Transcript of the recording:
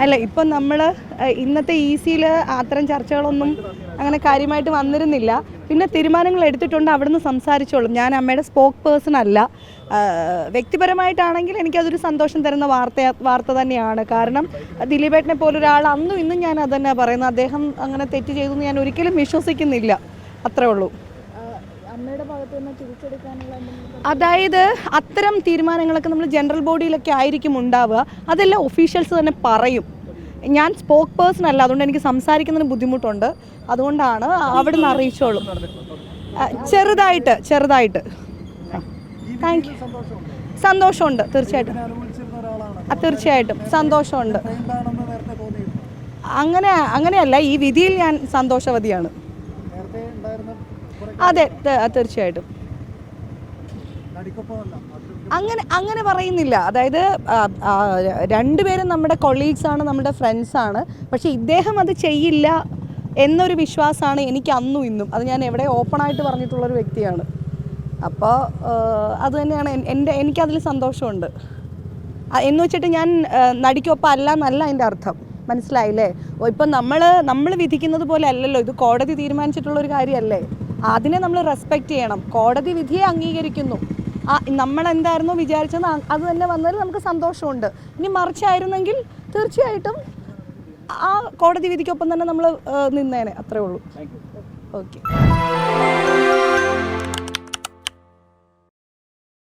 അല്ല, ഇപ്പം നമ്മൾ ഇന്നത്തെ ഈസിയിൽ അത്തരം ചർച്ചകളൊന്നും അങ്ങനെ കാര്യമായിട്ട് വന്നിരുന്നില്ല. പിന്നെ തീരുമാനങ്ങൾ എടുത്തിട്ടുണ്ട്, അവിടുന്ന് സംസാരിച്ചോളും. ഞാൻ അമ്മയുടെ സ്പോക്ക് പേഴ്സൺ അല്ല. വ്യക്തിപരമായിട്ടാണെങ്കിൽ എനിക്കതൊരു സന്തോഷം തരുന്ന വാർത്ത തന്നെയാണ്. കാരണം ദിലീപേട്ടനെ പോലൊരാൾ അന്നും ഇന്നും ഞാൻ അത് തന്നെ പറയുന്നത്. അദ്ദേഹം അങ്ങനെ തെറ്റ് ചെയ്തു എന്ന് ഞാൻ ഒരിക്കലും വിശ്വസിക്കുന്നില്ല. അത്രേ ഉള്ളൂ. അതായത് അത്തരം തീരുമാനങ്ങളൊക്കെ നമ്മൾ ജനറൽ ബോഡിയിലൊക്കെ ആയിരിക്കും ഉണ്ടാവുക. അതെല്ലാം ഒഫീഷ്യൽസ് തന്നെ പറയും. ഞാൻ സ്പോക്ക് പേഴ്സൺ അല്ല, അതുകൊണ്ട് എനിക്ക് സംസാരിക്കുന്നതിന് ബുദ്ധിമുട്ടുണ്ട്. അതുകൊണ്ടാണ് അവിടുന്ന് അറിയിച്ചോളും. ചെറുതായിട്ട് താങ്ക് യു. സന്തോഷമുണ്ട്, തീർച്ചയായിട്ടും സന്തോഷമുണ്ട്. അങ്ങനെയല്ല, ഈ വിധിയിൽ ഞാൻ സന്തോഷവതിയാണ്. അതെ, തീർച്ചയായിട്ടും. അങ്ങനെ പറയുന്നില്ല. അതായത് രണ്ടുപേരും നമ്മുടെ കൊളീഗ്സാണ്, നമ്മുടെ ഫ്രണ്ട്സാണ്. പക്ഷേ ഇദ്ദേഹം അത് ചെയ്യില്ല എന്നൊരു വിശ്വാസമാണ് എനിക്ക് അന്നും ഇന്നും. അത് ഞാൻ എവിടെ ഓപ്പണായിട്ട് പറഞ്ഞിട്ടുള്ളൊരു വ്യക്തിയാണ്. അപ്പോൾ അത് തന്നെയാണ് എനിക്കതിൽ സന്തോഷമുണ്ട്. എന്ന് വെച്ചിട്ട് ഞാൻ നടിക്കൊപ്പം അല്ല എന്നല്ല അതിൻ്റെ അർത്ഥം. മനസ്സിലായില്ലേ? ഇപ്പം നമ്മൾ വിധിക്കുന്നത് പോലെ അല്ലല്ലോ, ഇത് കോടതി തീരുമാനിച്ചിട്ടുള്ളൊരു കാര്യമല്ലേ. അതിനെ നമ്മൾ റെസ്പെക്റ്റ് ചെയ്യണം. കോടതി വിധിയെ അംഗീകരിക്കുന്നു. നമ്മളെന്തായിരുന്നോ വിചാരിച്ചത് അത് തന്നെ വന്നതിൽ നമുക്ക് സന്തോഷമുണ്ട്. ഇനി മറിച്ചായിരുന്നെങ്കിൽ തീർച്ചയായിട്ടും ആ കോടതി വിധിക്കൊപ്പം തന്നെ നമ്മൾ നിന്നേനെ. അത്രേ ഉള്ളൂ. ഓക്കെ.